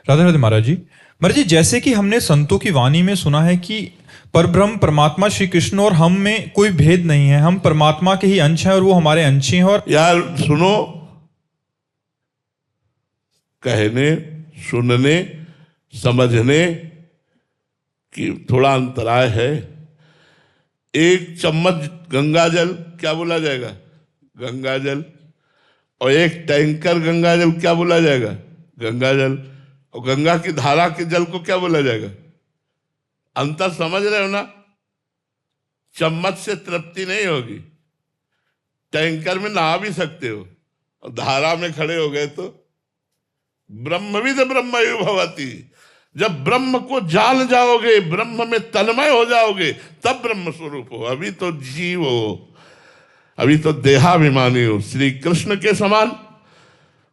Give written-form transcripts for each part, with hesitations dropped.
राधे राधे महाराज जी। महाराज जी, जैसे कि हमने संतों की वाणी में सुना है कि परब्रह्म परमात्मा श्री कृष्ण और हम में कोई भेद नहीं है, हम परमात्मा के ही अंश हैं और वो हमारे अंश हैं। और यार सुनो, कहने सुनने समझने की थोड़ा अंतराय है। एक चम्मच गंगा जल क्या बोला जाएगा? गंगा जल। और एक टैंकर गंगा जल क्या बोला जाएगा? गंगा जल। और गंगा की धारा के जल को क्या बोला जाएगा? अंतर समझ रहे हो ना? चम्मच से तृप्ति नहीं होगी। टैंकर में नहा भी सकते हो और धारा में खड़े हो गए तो ब्रह्मविद ब्रह्मयु भवति। जब ब्रह्म को जान जाओगे, ब्रह्म में तन्मय हो जाओगे, तब ब्रह्म स्वरूप हो। अभी तो जीव हो, अभी तो देहाभिमानी हो। श्री कृष्ण के समान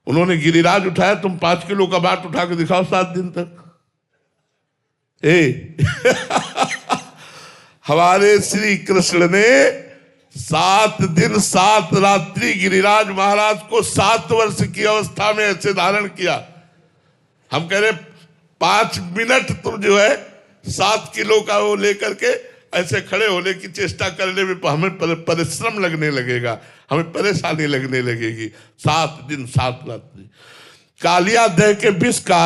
उन्होंने गिरिराज उठाया, तुम 5 किलो का बाट उठा के दिखाओ 7 दिन तक। हमारे श्री कृष्ण ने 7 दिन 7 रात्रि गिरिराज महाराज को 7 वर्ष की अवस्था में ऐसे धारण किया। हम कह रहे 5 मिनट तुम जो है 7 किलो का वो लेकर के ऐसे खड़े होने की चेष्टा करने में हमें परिश्रम लगने लगेगा, हमें परेशानी लगने लगेगी। 7 दिन 7 रात्रि। कालिया दह के विष का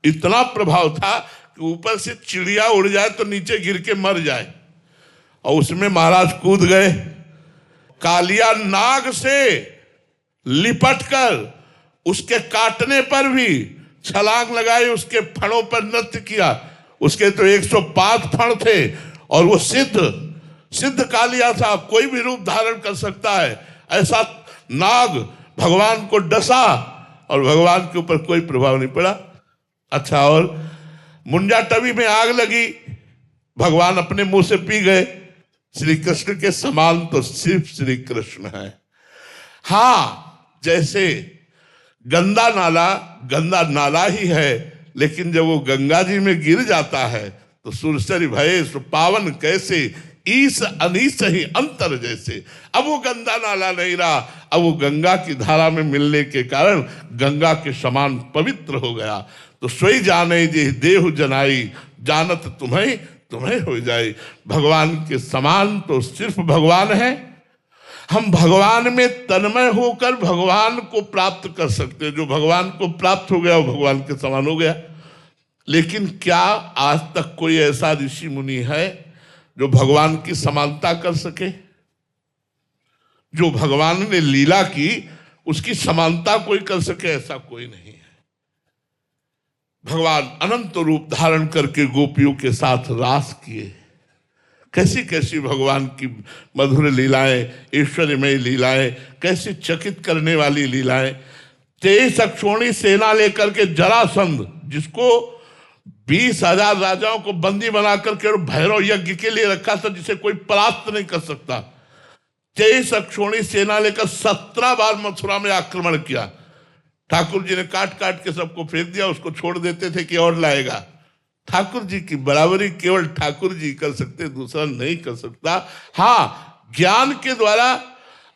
इतना प्रभाव था कि ऊपर से चिड़िया उड़ जाए तो नीचे गिर के मर जाए, और उसमें महाराज कूद गए। कालिया नाग से लिपट कर उसके काटने पर भी छलांग लगाई, उसके फणों पर नृत्य किया। उसके तो 105 फण थे और वो सिद्ध कालिया था, कोई भी रूप धारण कर सकता है। ऐसा नाग भगवान को डसा और भगवान के ऊपर कोई प्रभाव नहीं पड़ा। अच्छा, और मुंजा टवी में आग लगी, भगवान अपने मुंह से पी गए। श्री कृष्ण के समान तो सिर्फ श्री कृष्ण है। हाँ, जैसे गंदा नाला ही है, लेकिन जब वो गंगा जी में गिर जाता है तो सुरसरी भये पावन कैसे, ईस अनीस ही अंतर जैसे। अब वो गंदा नाला नहीं रहा, अब वो गंगा की धारा में मिलने के कारण गंगा के समान पवित्र हो गया। तो सोई जाने जे देहु जनाई, जानत तुम्हें हो जाए। भगवान के समान तो सिर्फ भगवान है। हम भगवान में तन्मय होकर भगवान को प्राप्त कर सकते हैं। जो भगवान को प्राप्त हो गया वो भगवान के समान हो गया। लेकिन क्या आज तक कोई ऐसा ऋषि मुनि है जो भगवान की समानता कर सके? जो भगवान ने लीला की उसकी समानता कोई कर सके, ऐसा कोई नहीं है। भगवान अनंत रूप धारण करके गोपियों के साथ रास किए। कैसी कैसी भगवान की मधुर लीलाएं, ऐश्वर्यमय लीलाएं, कैसी चकित करने वाली लीलाएं। 23 अक्षोणी सेना लेकर के जरासंध, जिसको 20,000 राजाओं को बंदी बना करके और भैरव यज्ञ के लिए रखा था, जिसे कोई परास्त नहीं कर सकता। 23 अक्षोणी सेना लेकर 17 बार मथुरा में आक्रमण किया। ठाकुर जी ने काट काट के सबको फेंक दिया, उसको छोड़ देते थे कि और लाएगा। ठाकुर जी की बराबरी केवल ठाकुर जी कर सकते, दूसरा नहीं कर सकता। हाँ, ज्ञान के द्वारा।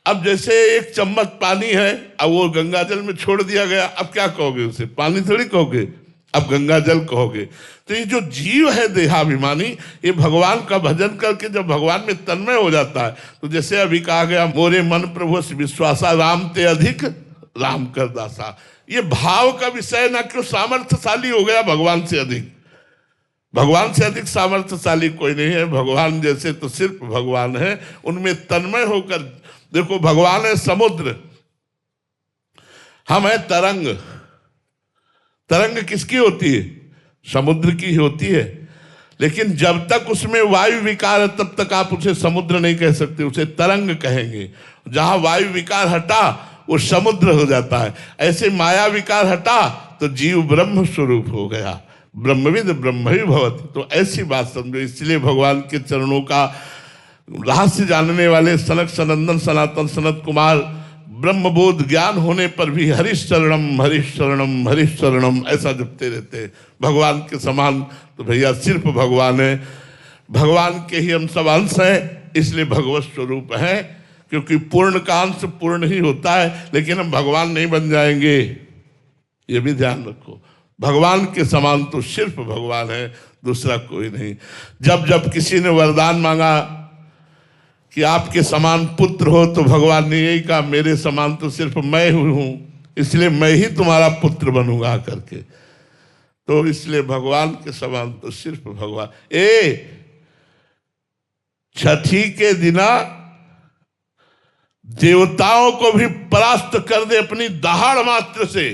अब जैसे एक चम्मच पानी है, अब वो गंगा जल में छोड़ दिया गया, अब क्या कहोगे उसे? पानी थोड़ी कहोगे, अब गंगा जल कहोगे। तो ये जो जीव है देहाभिमानी, ये भगवान का भजन करके जब भगवान में तन्मय हो जाता है, तो जैसे अभी कहा गया, मोरे मन प्रभु विश्वासा, राम ते अधिक राम कर दासा। ये भाव का विषय ना, क्यों सामर्थ्यशाली हो गया भगवान से अधिक। भगवान से अधिक सामर्थ्यशाली कोई नहीं है। भगवान जैसे तो सिर्फ भगवान है। उनमें तन्मय होकर देखो, भगवान है समुद्र, हम है तरंग। तरंग किसकी होती है? समुद्र की होती है। लेकिन जब तक उसमें वायु विकार है तब तक आप उसे समुद्र नहीं कह सकते, उसे तरंग कहेंगे। जहां वायु विकार हटा वो समुद्र हो जाता है। ऐसे माया विकार हटा तो जीव ब्रह्म स्वरूप हो गया। ब्रह्मविद ब्रह्मयु भवति। तो ऐसी बात समझो। इसलिए भगवान के चरणों का रहस्य जानने वाले सनक सनंदन सनातन सनत कुमार ब्रह्मबोध ज्ञान होने पर भी हरिश शरणम हरिश शरणम हरिश शरणम ऐसा जपते रहते हैं। भगवान के समान तो भैया सिर्फ भगवान है। भगवान के ही हम सब अंश हैं, इसलिए भगवत स्वरूप है। क्योंकि पूर्ण का अंश पूर्ण ही होता है, लेकिन हम भगवान नहीं बन जाएंगे, ये भी ध्यान रखो। भगवान के समान तो सिर्फ भगवान है, दूसरा कोई नहीं। जब जब किसी ने वरदान मांगा कि आपके समान पुत्र हो, तो भगवान ने यही कहा, मेरे समान तो सिर्फ मैं हूं, इसलिए मैं ही तुम्हारा पुत्र बनूंगा करके। तो इसलिए भगवान के समान तो सिर्फ भगवान। छठी के दिना देवताओं को भी परास्त कर दे अपनी दहाड़ मात्र से।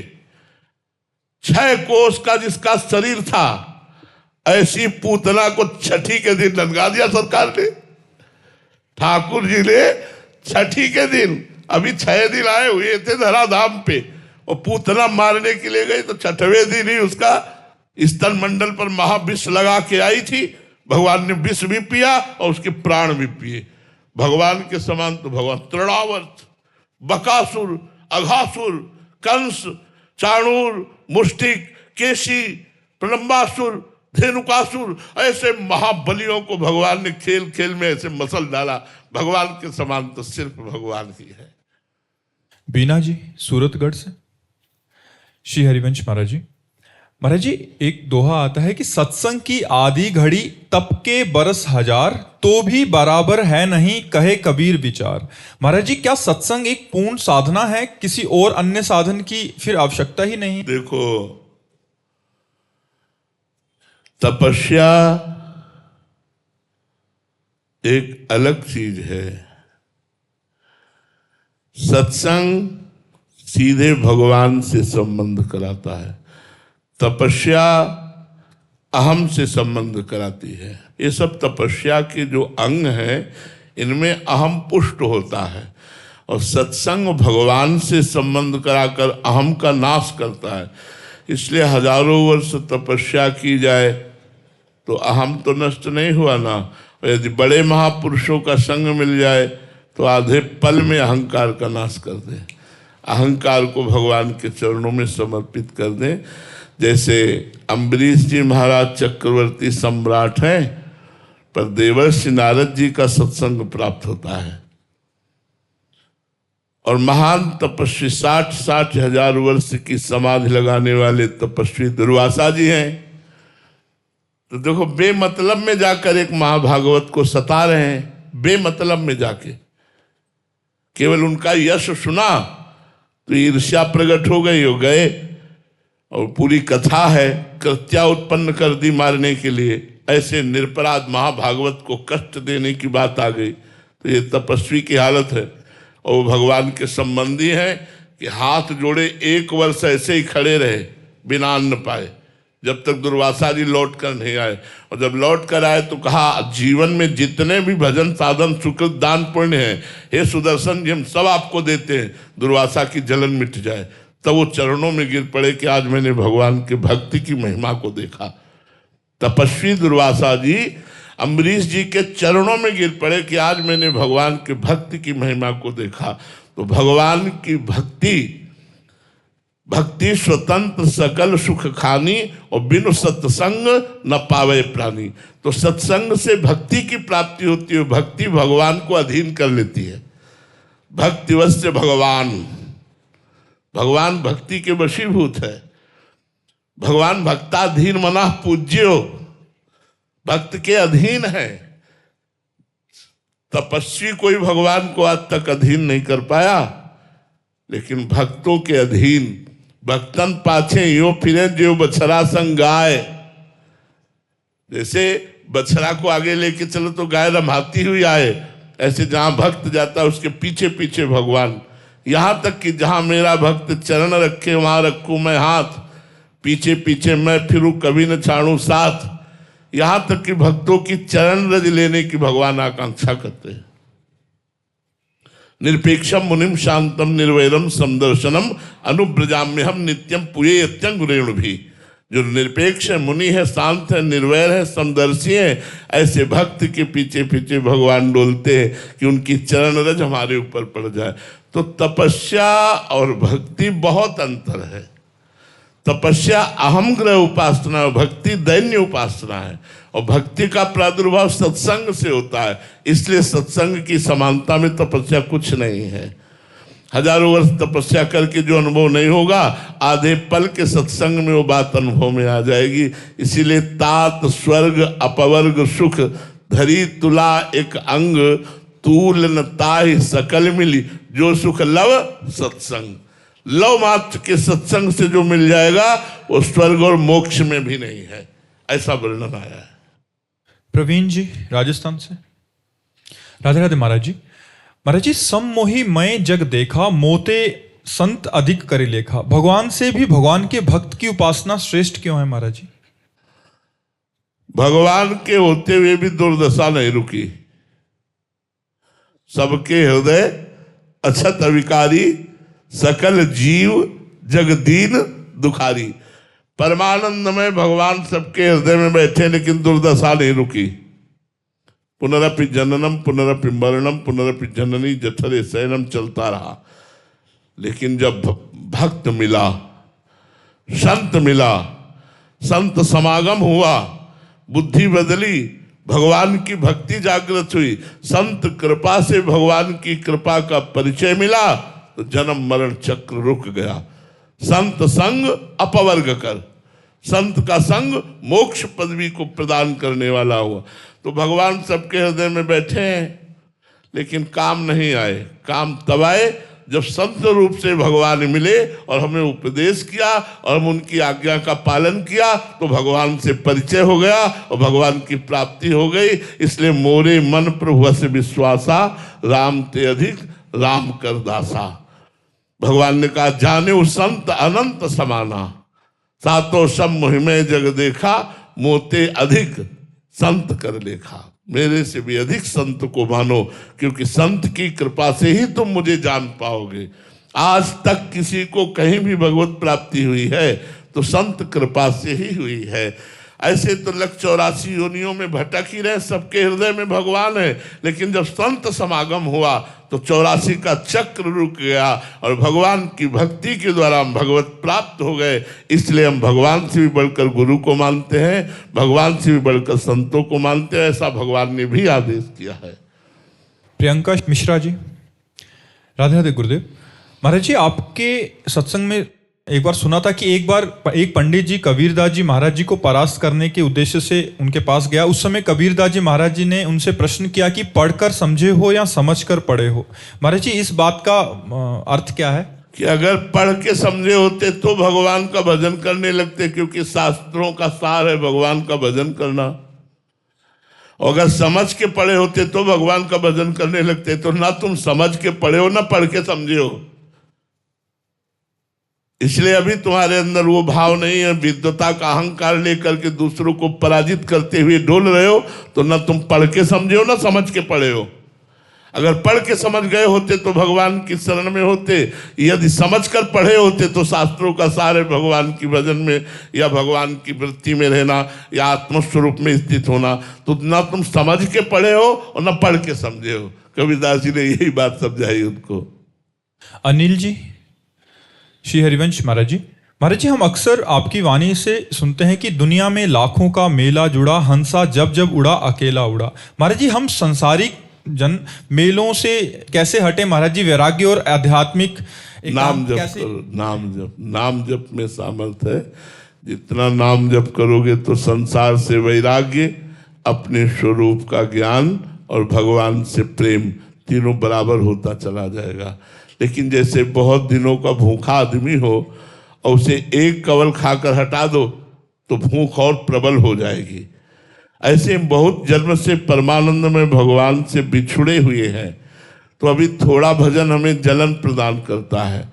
6 कोस का जिसका शरीर था, ऐसी पूतना को छठी के दिन लंगा दिया सरकार ने। ठाकुर जी ने छठी के दिन, अभी 6 दिन आए हुए थे धराधाम पे, और पूतना मारने के लिए गई, तो 6वें दिन ही उसका स्तन मंडल पर महाविष लगा के आई थी। भगवान ने विष भी पिया और उसके प्राण भी पिए। भगवान के समान तो भगवान। तृणावर्त, बकासुर, अघासुर, कंस, चाणूर, मुष्टिक, केशी, प्रलंबासुर, धेनुकासुर, ऐसे महाबलियों को भगवान ने खेल खेल में ऐसे मसल डाला। भगवान के समान तो सिर्फ भगवान ही है। बीना जी सूरतगढ़ से। श्री हरिवंश महाराज जी, महाराज जी एक दोहा आता है कि सत्संग की आदि घड़ी तप के बरस हजार, तो भी बराबर है नहीं कहे कबीर विचार। महाराज जी क्या सत्संग एक पूर्ण साधना है, किसी और अन्य साधन की फिर आवश्यकता ही नहीं? देखो, तपस्या एक अलग चीज है, सत्संग सीधे भगवान से संबंध कराता है, तपस्या अहम से संबंध कराती है। ये सब तपस्या के जो अंग हैं, इनमें अहम पुष्ट होता है, और सत्संग भगवान से संबंध कराकर अहम का नाश करता है। इसलिए हजारों वर्ष तपस्या की जाए तो अहम तो नष्ट नहीं हुआ ना। और यदि बड़े महापुरुषों का संग मिल जाए तो आधे पल में अहंकार का नाश कर दे। अहंकार को भगवान के चरणों में समर्पित कर दें। जैसे अम्बरीश जी महाराज चक्रवर्ती सम्राट हैं, पर देवर्षि नारद जी का सत्संग प्राप्त होता है। और महान तपस्वी 60 हजार वर्ष की समाधि लगाने वाले तपस्वी दुर्वासा जी हैं। तो देखो, बेमतलब में जाकर एक महाभागवत को सता रहे हैं, बेमतलब में जाके। केवल उनका यश सुना तो ईर्ष्या प्रकट हो गई, हो गए, और पूरी कथा है, कृत्या उत्पन्न कर दी मारने के लिए। ऐसे निरपराध महाभागवत को कष्ट देने की बात आ गई। तो ये तपस्वी की हालत है। और भगवान के संबंधी हैं कि हाथ जोड़े 1 वर्ष ऐसे ही खड़े रहे बिना अन्न पाए, जब तक दुर्वासा जी लौट कर नहीं आए। और जब लौट कर आए तो कहा, जीवन में जितने भी भजन साधन सुकृत दान पुण्य हैं, हे सुदर्शन जी, हम सब आपको देते हैं, दुर्वासा की जलन मिट जाए। तब वो चरणों में गिर पड़े कि आज मैंने भगवान के भक्ति की महिमा को देखा। तपस्वी दुर्वासा जी अम्बरीश जी के चरणों में गिर पड़े कि आज मैंने भगवान के भक्ति की महिमा को देखा। तो भगवान की भक्ति स्वतंत्र सकल सुख खानी, और बिनु सत्संग न पावे प्राणी। तो सत्संग से भक्ति की प्राप्ति होती है। भक्ति भगवान को अधीन कर लेती है। भक्तिवश्य भगवान, भगवान भक्ति के वशीभूत है। भगवान भक्ताधीन मना पूज्यो, भक्त के अधीन है। तपस्वी कोई भगवान को आज तक अधीन नहीं कर पाया, लेकिन भक्तों के अधीन। भक्तन पाछे यो फिरे जो बछड़ा संग गाय। जैसे बछड़ा को आगे लेके चलो तो गाय रमाती हुई आए, ऐसे जहां भक्त जाता है उसके पीछे पीछे भगवान। यहां तक कि जहां मेरा भक्त चरण रखे वहां रखूं मैं हाथ, पीछे पीछे मैं फिरूं कभी न छाड़ू साथ। यहां तक कि भक्तों की चरण रज लेने की भगवान आकांक्षा करते हैं। निरपेक्षम मुनिम शांतम निर्वैरम समदर्शनम अनुब्रजाम्यहम नित्यम पुयेत्यं गुरेणु भी। जो निरपेक्ष है, मुनि है, शांत है, निर्वैर है, समदर्शी है, ऐसे भक्त के पीछे पीछे भगवान डोलते हैं कि उनकी चरण रज हमारे ऊपर पड़ जाए। तो तपस्या और भक्ति बहुत अंतर है। तपस्या अहम ग्रह उपासना है, भक्ति दैन्य उपासना है। और भक्ति का प्रादुर्भाव सत्संग से होता है। इसलिए सत्संग की समानता में तपस्या कुछ नहीं है। हजारों वर्ष तपस्या करके जो अनुभव नहीं होगा, आधे पल के सत्संग में वो बात अनुभव में आ जाएगी। इसीलिए तात स्वर्ग अपवर्ग सुख धरी तुला एक अंग, तूल न ताहि सकल मिली, जो सुख लव सत्संग। लव मात्र के सत्संग से जो मिल जाएगा वो स्वर्ग और मोक्ष में भी नहीं है, ऐसा वर्णन आया है। प्रवीण जी राजस्थान से। राधे राधे महाराज जी। महाराज जी, सम्मोही मैं जग देखा, मोते संत अधिक करे लेखा। भगवान से भी भगवान के भक्त की उपासना श्रेष्ठ क्यों है महाराज जी? भगवान के होते हुए भी दुर्दशा नहीं रुकी। सबके हृदय अछत अविकारी, सकल जीव जगदीन दुखारी। परमानंद में भगवान सबके हृदय में बैठे, लेकिन दुर्दशा नहीं रुकी। पुनरपि जननम पुनरपि मरणम पुनरपि जननी जठरे शयनम चलता रहा। लेकिन जब भक्त मिला, संत मिला, संत समागम हुआ, बुद्धि बदली, भगवान की भक्ति जागृत हुई, संत कृपा से भगवान की कृपा का परिचय मिला, तो जन्म मरण चक्र रुक गया। संत संग अपवर्ग कर, संत का संग मोक्ष पदवी को प्रदान करने वाला हुआ। तो भगवान सबके हृदय में बैठे हैं, लेकिन काम नहीं आए। काम तब आए जब संत रूप से भगवान मिले और हमें उपदेश किया और हम उनकी आज्ञा का पालन किया, तो भगवान से परिचय हो गया और भगवान की प्राप्ति हो गई। इसलिए मोरे मन प्रभु से विश्वासा, राम ते अधिक राम कर दासा। भगवान ने कहा, जाने उस संत अनंत समाना, सातों सब मुहिमे जग देखा, मोते अधिक संत कर लेखा। मेरे से भी अधिक संत को मानो, क्योंकि संत की कृपा से ही तुम मुझे जान पाओगे। आज तक किसी को कहीं भी भगवत प्राप्ति हुई है तो संत कृपा से ही हुई है। ऐसे तो 184 योनियों में भटक ही रहे, सबके हृदय में भगवान है, लेकिन जब संत समागम हुआ तो 84 का चक्र रुक गया और भगवान की भक्ति के द्वारा हम भगवत प्राप्त हो गए। इसलिए हम भगवान से भी बढ़कर गुरु को मानते हैं, भगवान से भी बढ़कर संतों को मानते हैं। ऐसा भगवान ने भी आदेश किया है। प्रियंका मिश्रा जी। राधे राधे गुरुदेव। महाराज जी, आपके सत्संग में एक बार सुना था कि एक बार एक पंडित जी कबीरदास जी महाराज जी को परास्त करने के उद्देश्य से उनके पास गया। उस समय कबीरदास जी महाराज जी ने उनसे प्रश्न किया कि पढ़कर समझे हो या समझकर पढ़े हो। महाराज जी, इस बात का अर्थ क्या है? कि अगर पढ़ के समझे होते तो भगवान का भजन करने लगते, क्योंकि शास्त्रों का सार है भगवान का भजन करना। और अगर समझ के पढ़े होते तो भगवान का भजन करने लगते। तो ना तुम समझ के पढ़े हो, ना पढ़ के समझे हो। इसलिए अभी तुम्हारे अंदर वो भाव नहीं है, विद्वता का अहंकार लेकर के दूसरों को पराजित करते हुए डोल रहे हो। तो ना तुम पढ़ के समझे हो, ना समझ के पढ़े हो। अगर पढ़ के समझ गए होते तो भगवान की शरण में होते, यदि समझ कर पढ़े होते तो शास्त्रों का सारे भगवान की भजन में या भगवान की वृत्ति में रहना या आत्मस्वरूप में स्थित होना। तो ना तुम समझ के पढ़े हो और ना पढ़ के समझे हो। कबीरदास जी ने यही बात समझाई उनको। अनिल जी, श्री हरिवंश महाराज जी। महाराज जी, हम अक्सर आपकी वाणी से सुनते हैं कि दुनिया में लाखों का मेला जुड़ा, हंसा जब जब उड़ा अकेला उड़ा। महाराज जी, हम संसारिक जन मेलों से कैसे हटे महाराज जी? वैराग्य और आध्यात्मिक नाम जप करो, नाम जप में सामर्थ्य है। जितना नाम जप करोगे तो संसार से वैराग्य, अपने स्वरूप का ज्ञान और भगवान से प्रेम, तीनों बराबर होता चला जाएगा। लेकिन जैसे बहुत दिनों का भूखा आदमी हो और उसे एक कवल खाकर हटा दो तो भूख और प्रबल हो जाएगी। ऐसे बहुत जन्म से परमानंद में भगवान से बिछुड़े हुए हैं। तो अभी थोड़ा भजन हमें जलन प्रदान करता है।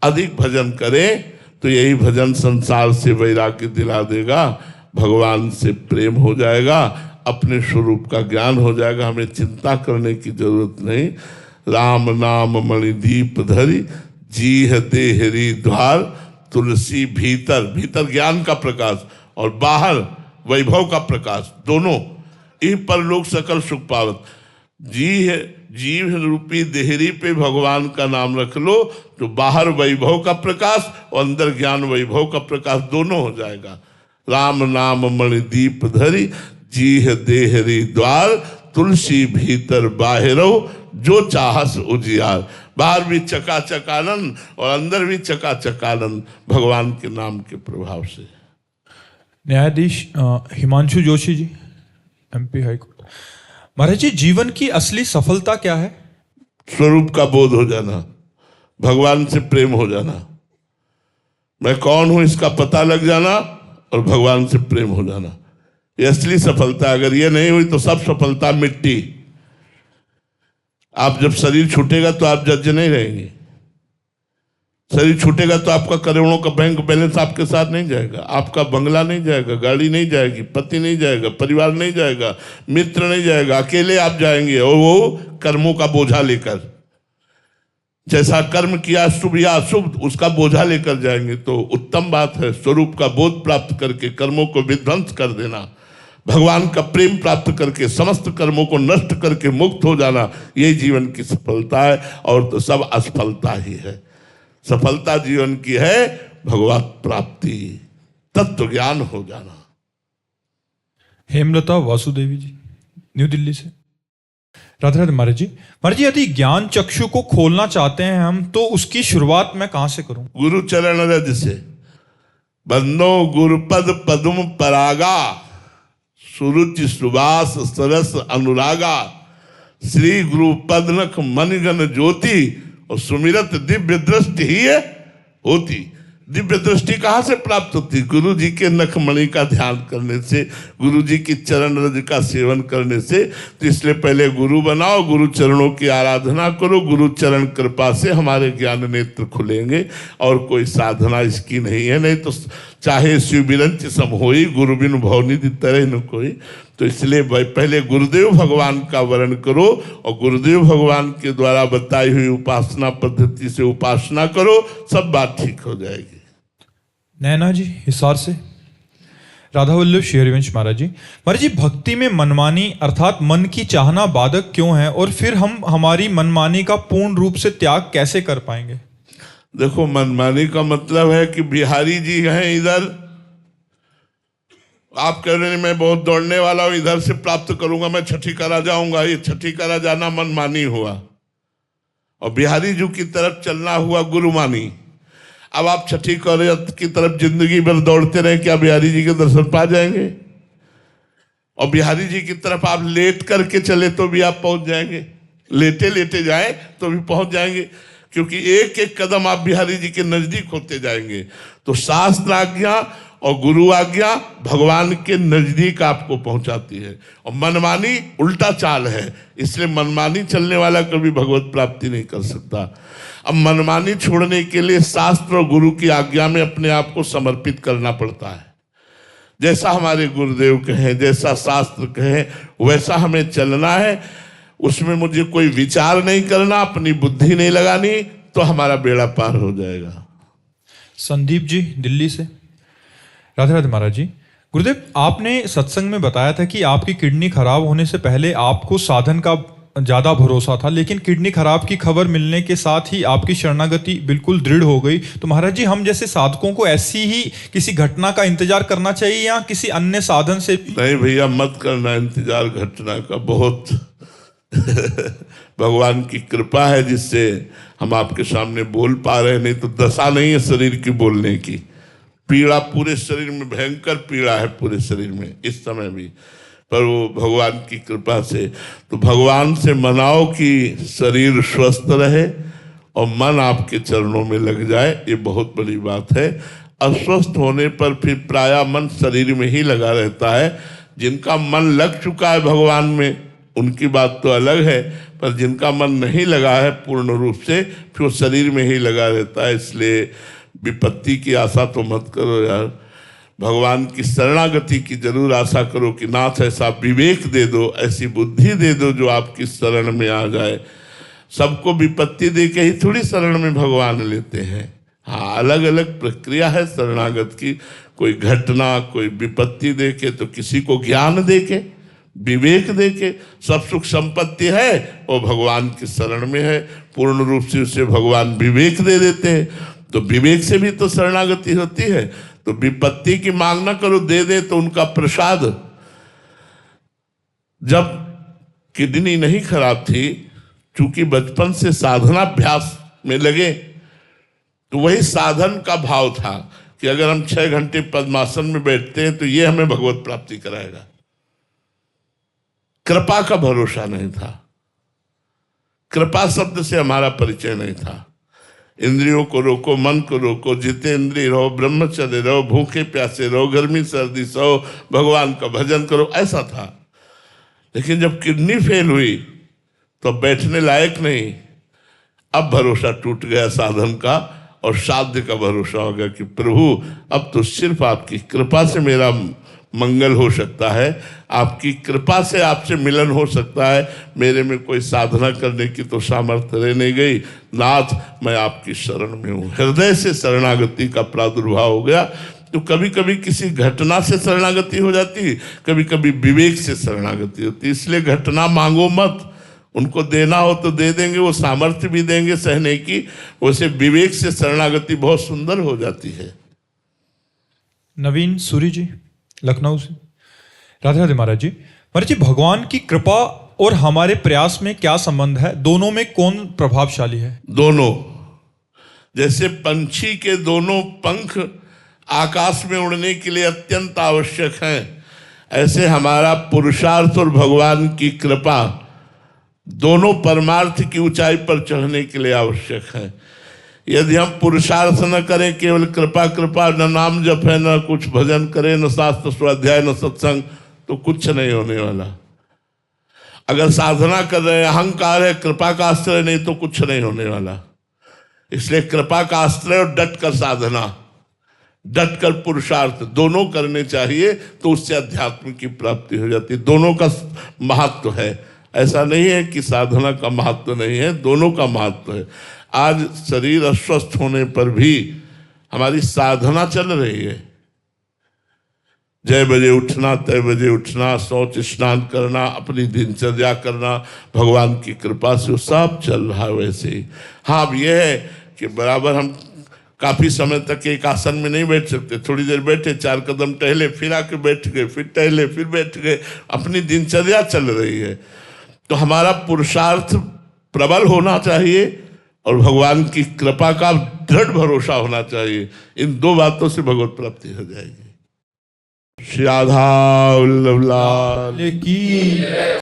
अधिक भजन करें तो यही भजन संसार से वैराग्य दिला देगा, भगवान से प्रेम हो जाएगा, अपने स्वरूप का ज्ञान हो जाएगा। हमें चिंता करने की जरूरत नहीं। राम नाम मणिदीप धरी, जीह देहरी द्वार, तुलसी भीतर, भीतर ज्ञान का प्रकाश और बाहर वैभव का प्रकाश, दोनों इन पर लोग सकल सुख पावत। जीव रूपी देहरी पे भगवान का नाम रख लो तो बाहर वैभव का प्रकाश और अंदर ज्ञान वैभव का प्रकाश, दोनों हो जाएगा। राम नाम मणिदीप धरी, जीह देहरी द्वार, तुलसी भीतर बाहिरो, जो चाहस उजियार। बाहर भी चकाचक आनंद और अंदर भी चकाचक आनंद भगवान के नाम के प्रभाव से। न्यायाधीश हिमांशु जोशी जी, एमपी हाईकोर्ट। महाराज जी, जीवन की असली सफलता क्या है? स्वरूप का बोध हो जाना, भगवान से प्रेम हो जाना, मैं कौन हूं इसका पता लग जाना और भगवान से प्रेम हो जाना, ये असली सफलता। अगर ये नहीं हुई तो सब सफलता मिट्टी। आप जब शरीर छूटेगा तो आप जज नहीं रहेंगे। शरीर छूटेगा तो आपका करोड़ों का बैंक बैलेंस आपके साथ नहीं जाएगा, आपका बंगला नहीं जाएगा, गाड़ी नहीं जाएगी, पति नहीं जाएगा, परिवार नहीं जाएगा, मित्र नहीं जाएगा, अकेले आप जाएंगे और वो कर्मों का बोझा लेकर। जैसा कर्म किया शुभ या अशुभ उसका बोझा लेकर जाएंगे। तो उत्तम बात है स्वरूप का बोध प्राप्त करके कर्मों को विध्वंस कर देना, भगवान का प्रेम प्राप्त करके समस्त कर्मों को नष्ट करके मुक्त हो जाना, यही जीवन की सफलता है। और तो सब असफलता ही है। सफलता जीवन की है भगवत प्राप्ति, तत्व ज्ञान हो जाना। हेमलता वासुदेवी जी, न्यू दिल्ली से। राधे राधे महाराज जी। महाराज जी, यदि ज्ञान चक्षु को खोलना चाहते हैं हम, तो उसकी शुरुआत मैं कहां से करूं? गुरु चरण रज से। बंदो गुरुपद पदुम परागा, सुरुचि सुबास सरस अनुरागा, श्री गुरु पदनख मनगन ज्योति, और सुमिरत दिव्य दृष्टि ही होती। दिव्य दृष्टि कहाँ से प्राप्त होती? गुरु जी के नखमणि का ध्यान करने से, गुरु जी की चरण रज का सेवन करने से। तो इसलिए पहले गुरु बनाओ, गुरु चरणों की आराधना करो, गुरु चरण कृपा से हमारे ज्ञान नेत्र खुलेंगे। और कोई साधना इसकी नहीं है। नहीं तो चाहे शिव बिरंच सम होई, गुरु बिन भवनिधि तरह न कोई। तो इसलिए भाई पहले गुरुदेव भगवान का वर्ण करो और गुरुदेव भगवान के द्वारा बताई हुई उपासना पद्धति से उपासना करो, सब बात ठीक हो जाएगी। नैना जी, हिसार से। राधा वल्लभ श्री हरिवंश महाराज जी। महाराज जी, भक्ति में मनमानी अर्थात मन की चाहना बाधक क्यों है, और फिर हम हमारी मनमानी का पूर्ण रूप से त्याग कैसे कर पाएंगे? देखो, मनमानी का मतलब है कि बिहारी जी हैं इधर, आप कह रहे हैं मैं बहुत दौड़ने वाला हूं, इधर से प्राप्त करूंगा, मैं छठी करा जाऊंगा। ये छठी करा जाना मनमानी हुआ, और बिहारी जी की तरफ चलना हुआ गुरुमानी। अब आप छठी की तरफ जिंदगी भर दौड़ते रहे, क्या बिहारी जी के दर्शन पा जाएंगे? और बिहारी जी की तरफ आप लेट करके चले तो भी आप पहुंच जाएंगे, लेटे लेटे जाए तो भी पहुंच जाएंगे, क्योंकि एक एक कदम आप बिहारी जी के नजदीक होते जाएंगे। तो शास्त्र आज्ञा और गुरु आज्ञा भगवान के नजदीक आपको पहुंचाती है, और मनमानी उल्टा चाल है। इसलिए मनमानी चलने वाला कभी भगवत प्राप्ति नहीं कर सकता। अब मनमानी छोड़ने के लिए शास्त्र और गुरु की आज्ञा में अपने आप को समर्पित करना पड़ता है। जैसा हमारे गुरुदेव कहें, जैसा शास्त्र कहे, वैसा हमें चलना है। उसमें मुझे कोई विचार नहीं करना, अपनी बुद्धि नहीं लगानी, तो हमारा बेड़ा पार हो जाएगा। संदीप जी, दिल्ली से। राधे राधे महाराज जी। गुरुदेव, आपने सत्संग में बताया था कि आपकी किडनी खराब होने से पहले आपको साधन का ज्यादा भरोसा था, लेकिन किडनी खराब की खबर मिलने के साथ ही आपकी शरणागति बिल्कुल दृढ़ हो गई। तो महाराज जी, हम जैसे साधकों को ऐसी ही किसी घटना का इंतजार करना चाहिए या किसी अन्य साधन से? नहीं भैया, मत करना इंतजार घटना का। बहुत भगवान की कृपा है जिससे हम आपके सामने बोल पा रहे हैं, नहीं तो दशा नहीं है शरीर की बोलने की। पीड़ा पूरे शरीर में, भयंकर पीड़ा है पूरे शरीर में इस समय भी, पर वो भगवान की कृपा से। तो भगवान से मनाओ कि शरीर स्वस्थ रहे और मन आपके चरणों में लग जाए, ये बहुत बड़ी बात है। अस्वस्थ होने पर फिर प्रायः मन शरीर में ही लगा रहता है। जिनका मन लग चुका है भगवान में उनकी बात तो अलग है, पर जिनका मन नहीं लगा है पूर्ण रूप से, फिर वो शरीर में ही लगा रहता है। इसलिए विपत्ति की आशा तो मत करो यार, भगवान की शरणागति की जरूर आशा करो कि नाथ ऐसा विवेक दे दो, ऐसी बुद्धि दे दो जो आपकी शरण में आ जाए। सबको विपत्ति दे के ही थोड़ी शरण में भगवान लेते हैं। हाँ, अलग अलग प्रक्रिया है शरणागत की। कोई घटना, कोई विपत्ति दे के, तो किसी को ज्ञान दे के, विवेक दे के। सब सुख संपत्ति है वो भगवान की शरण में है, पूर्ण रूप से उसे भगवान विवेक दे देते हैं। तो विवेक से भी तो शरणागति होती है। तो विपत्ति की मांग ना करो, दे दे तो उनका प्रसाद। जब किडनी नहीं खराब थी चूंकि बचपन से साधनाभ्यास में लगे, तो वही साधन का भाव था कि अगर हम 6 घंटे पद्मासन में बैठते हैं तो ये हमें भगवत प्राप्ति कराएगा। कृपा का भरोसा नहीं था, कृपा शब्द से हमारा परिचय नहीं था। इंद्रियों को रोको, मन को रोको, जितेंद्रिय रहो, ब्रह्मचर्य रहो, भूखे प्यासे रहो, गर्मी सर्दी सहो, भगवान का भजन करो, ऐसा था। लेकिन जब किडनी फेल हुई तो बैठने लायक नहीं, अब भरोसा टूट गया साधन का और साध्य का भरोसा हो गया कि प्रभु अब तो सिर्फ आपकी कृपा से मेरा मंगल हो सकता है, आपकी कृपा से आपसे मिलन हो सकता है, मेरे में कोई साधना करने की तो सामर्थ्य रह नहीं गई। नाथ मैं आपकी शरण में हूँ। हृदय से शरणागति का प्रादुर्भाव हो गया। तो कभी कभी किसी घटना से शरणागति हो जाती, कभी कभी विवेक से शरणागति होती। इसलिए घटना मांगो मत, उनको देना हो तो दे देंगे, वो सामर्थ्य भी देंगे सहने की। वैसे विवेक से शरणागति बहुत सुंदर हो जाती है। नवीन सूरी जी लखनऊ से। राधे राधे महाराज जी। महाराज जी, भगवान की कृपा और हमारे प्रयास में क्या संबंध है? दोनों में कौन प्रभावशाली है? दोनों। जैसे पंछी के दोनों पंख आकाश में उड़ने के लिए अत्यंत आवश्यक हैं, ऐसे हमारा पुरुषार्थ और भगवान की कृपा दोनों परमार्थ की ऊंचाई पर चढ़ने के लिए आवश्यक है। यदि हम पुरुषार्थ न करें, केवल कृपा कृपा, न नाम जप है, न कुछ भजन करें, न शास्त्र स्वाध्याय, न सत्संग, तो कुछ नहीं होने वाला। अगर साधना कर रहे हैं, अहंकार है, कृपा का आश्रय नहीं, तो कुछ नहीं होने वाला। इसलिए कृपा का आश्रय और डट कर साधना, डट कर पुरुषार्थ दोनों करने चाहिए, तो उससे अध्यात्म की प्राप्ति हो जाती है। दोनों का महत्व है, ऐसा नहीं है कि साधना का महत्व नहीं है, दोनों का महत्व है। आज शरीर अस्वस्थ होने पर भी हमारी साधना चल रही है। जय बजे उठना, तय बजे उठना, शौच स्नान करना, अपनी दिनचर्या करना, भगवान की कृपा से वो सब चल रहा है वैसे ही। हाँ, अब यह है कि बराबर हम काफी समय तक एक आसन में नहीं बैठ सकते। थोड़ी देर बैठे, 4 कदम टहले, फिर आके बैठ गए, फिर टहले, फिर बैठ गए, अपनी दिनचर्या चल रही है। तो हमारा पुरुषार्थ प्रबल होना चाहिए और भगवान की कृपा का दृढ़ भरोसा होना चाहिए। इन 2 बातों से भगवत प्राप्ति हो जाएगी। श्री राधा वल्लभ लाल की